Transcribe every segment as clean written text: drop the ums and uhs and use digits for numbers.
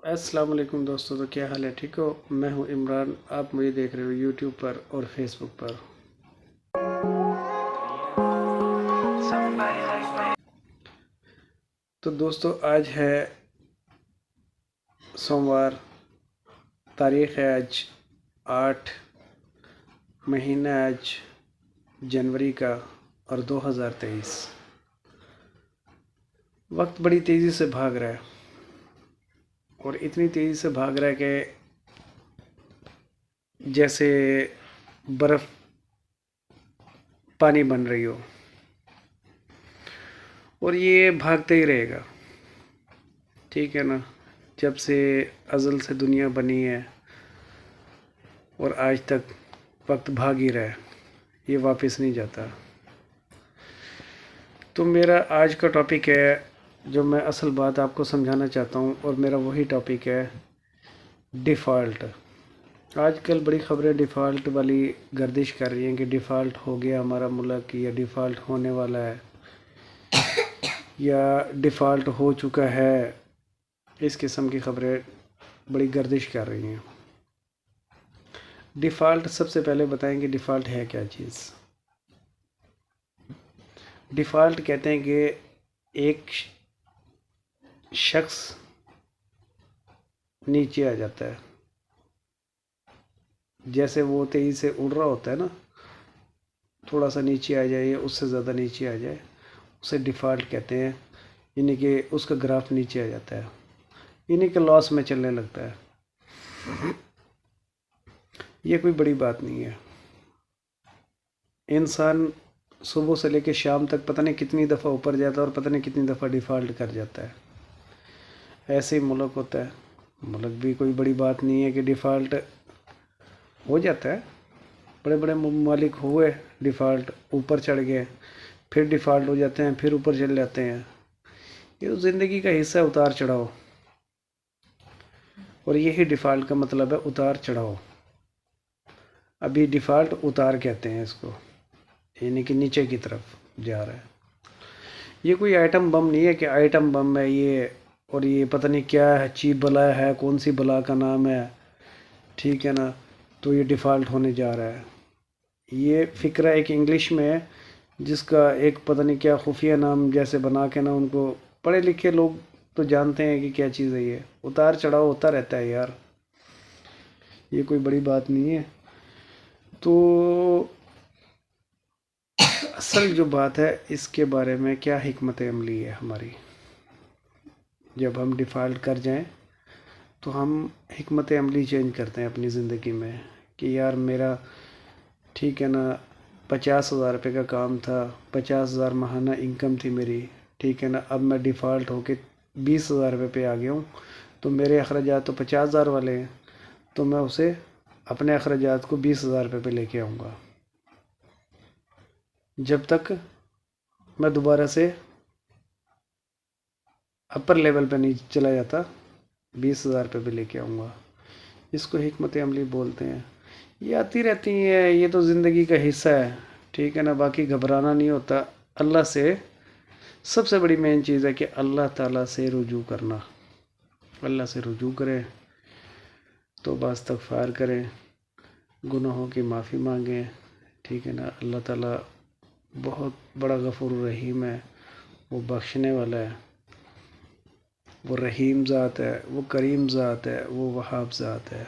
السلام علیکم دوستو، تو کیا حال ہے؟ ٹھیک ہو؟ میں ہوں عمران، آپ مجھے دیکھ رہے ہو یوٹیوب پر اور فیس بک پر۔ تو دوستو آج ہے سوموار، تاریخ ہے آج 8 مہینہ آج جنوری کا اور 2023۔ وقت بڑی تیزی سے بھاگ رہا ہے، اور اتنی تیزی سے بھاگ رہا ہے کہ جیسے برف پانی بن رہی ہو، اور یہ بھاگتا ہی رہے گا، ٹھیک ہے نا؟ جب سے ازل سے دنیا بنی ہے اور آج تک وقت بھاگ ہی رہا ہے، یہ واپس نہیں جاتا۔ تو میرا آج کا ٹاپک ہے، جو میں اصل بات آپ کو سمجھانا چاہتا ہوں، اور میرا وہی ٹاپک ہے ڈیفالٹ۔ آج کل بڑی خبریں ڈیفالٹ والی گردش کر رہی ہیں کہ ڈیفالٹ ہو گیا ہمارا ملک، یا ڈیفالٹ ہونے والا ہے، یا ڈیفالٹ ہو چکا ہے۔ اس قسم کی خبریں بڑی گردش کر رہی ہیں۔ ڈیفالٹ سب سے پہلے بتائیں کہ ڈیفالٹ ہے کیا چیز؟ ڈیفالٹ کہتے ہیں کہ ایک شخص نیچے آ جاتا ہے، جیسے وہ تیزی سے اڑ رہا ہوتا ہے نا، تھوڑا سا نیچے آ جائے یا اس سے زیادہ نیچے آ جائے، اسے ڈیفالٹ کہتے ہیں، یعنی کہ اس کا گراف نیچے آ جاتا ہے، یعنی کہ لاس میں چلنے لگتا ہے۔ یہ کوئی بڑی بات نہیں ہے۔ انسان صبح سے لے کے شام تک پتہ نہیں کتنی دفعہ اوپر جاتا ہے اور پتہ نہیں کتنی دفعہ ڈیفالٹ کر جاتا ہے۔ ایسے ہی ملک ہوتا ہے، ملک بھی کوئی بڑی بات نہیں ہے کہ ڈیفالٹ ہو جاتا ہے۔ بڑے بڑے ممالک ہوئے ڈیفالٹ، اوپر چڑھ گئے، پھر ڈیفالٹ ہو جاتے ہیں، پھر اوپر چل جاتے ہیں۔ یہ تو زندگی کا حصہ ہے، اتار چڑھاؤ، اور یہی ڈیفالٹ کا مطلب ہے، اتار چڑھاؤ۔ ابھی ڈیفالٹ اتار کہتے ہیں اس کو، یعنی کہ نیچے کی طرف جا رہا ہے۔ یہ کوئی آئٹم بم نہیں ہے کہ آئٹم بم ہے یہ، اور یہ پتہ نہیں کیا ہے، چیپ بلا ہے، کون سی بلا کا نام ہے، ٹھیک ہے نا؟ تو یہ ڈیفالٹ ہونے جا رہا ہے۔ یہ فکرہ ایک انگلش میں ہے، جس کا ایک پتہ نہیں کیا خفیہ نام جیسے بنا کے نا، ان کو پڑھے لکھے لوگ تو جانتے ہیں کہ کیا چیز ہے۔ یہ اتار چڑھاؤ ہوتا رہتا ہے یار، یہ کوئی بڑی بات نہیں ہے۔ تو اصل جو بات ہے، اس کے بارے میں کیا حکمت عملی ہے ہماری؟ جب ہم ڈیفالٹ کر جائیں تو ہم حکمت عملی چینج کرتے ہیں اپنی زندگی میں، کہ یار میرا ٹھیک ہے نا، 50,000 روپے کا کام تھا، 50,000 ماہانہ انکم تھی میری، ٹھیک ہے نا؟ اب میں ڈیفالٹ ہو کے 20,000 روپے پہ آ گیا ہوں، تو میرے اخراجات تو 50,000 والے ہیں، تو میں اسے اپنے اخراجات کو 20,000 روپے پہ لے کے آؤں گا، جب تک میں دوبارہ سے اپر لیول پہ نہیں چلا جاتا، 20,000 روپے پہ لے کے آؤں گا۔ اس کو حکمت عملی بولتے ہیں۔ یہ آتی رہتی ہیں، یہ تو زندگی کا حصہ ہے، ٹھیک ہے نا؟ باقی گھبرانا نہیں ہوتا۔ اللہ سے سب سے بڑی مین چیز ہے کہ اللہ تعالیٰ سے رجوع کرنا، اللہ سے رجوع کریں، توبہ استغفار کریں، گناہوں کی معافی مانگیں، ٹھیک ہے نا؟ اللہ تعالیٰ بہت بڑا غفور الرحیم ہے، وہ بخشنے والا ہے، وہ رحیم ذات ہے، وہ کریم ذات ہے، وہ وہاب ذات ہے۔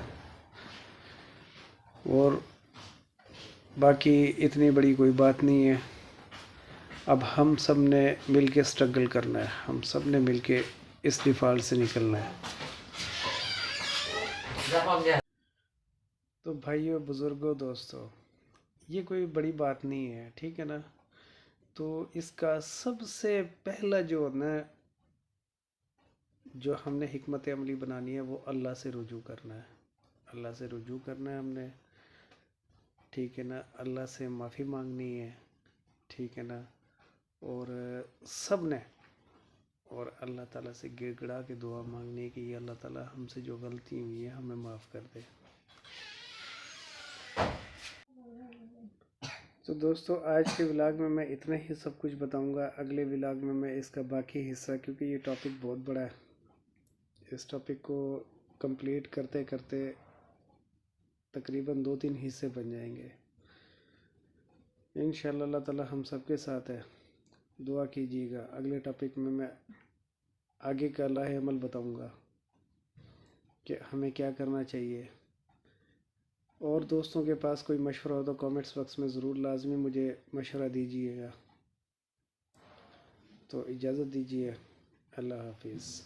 اور باقی اتنی بڑی کوئی بات نہیں ہے۔ اب ہم سب نے مل کے سٹرگل کرنا ہے، ہم سب نے مل کے اس ڈیفالٹ سے نکلنا ہے۔ تو بھائیو، بزرگوں، دوستو، یہ کوئی بڑی بات نہیں ہے، ٹھیک ہے نا؟ تو اس کا سب سے پہلا جو نا، جو ہم نے حکمت عملی بنانی ہے، وہ اللہ سے رجوع کرنا ہے۔ اللہ سے رجوع کرنا ہے ہم نے، ٹھیک ہے نا؟ اللہ سے معافی مانگنی ہے، ٹھیک ہے نا؟ اور سب نے، اور اللہ تعالیٰ سے گڑ گڑا کے دعا مانگنی ہے کہ یہ اللہ تعالیٰ ہم سے جو غلطی ہوئی ہے ہمیں معاف کر دے۔ تو دوستو، آج کے ولاگ میں میں اتنا ہی سب کچھ بتاؤں گا۔ اگلے ولاگ میں میں اس کا باقی حصہ، کیونکہ یہ ٹاپک بہت بڑا ہے، اس ٹاپک کو کمپلیٹ کرتے کرتے تقریباً 2-3 حصے بن جائیں گے انشاءاللہ. اللہ تعالی ہم سب کے ساتھ ہے. دعا کیجیے گا. اگلے ٹاپک میں آگے کا راہ عمل بتاؤں گا کہ ہمیں کیا کرنا چاہیے. اور دوستوں کے پاس کوئی مشورہ ہو تو کامنٹس باکس میں ضرور لازمی مجھے مشورہ دیجیے گا. تو اجازت دیجیے. اللہ حافظ.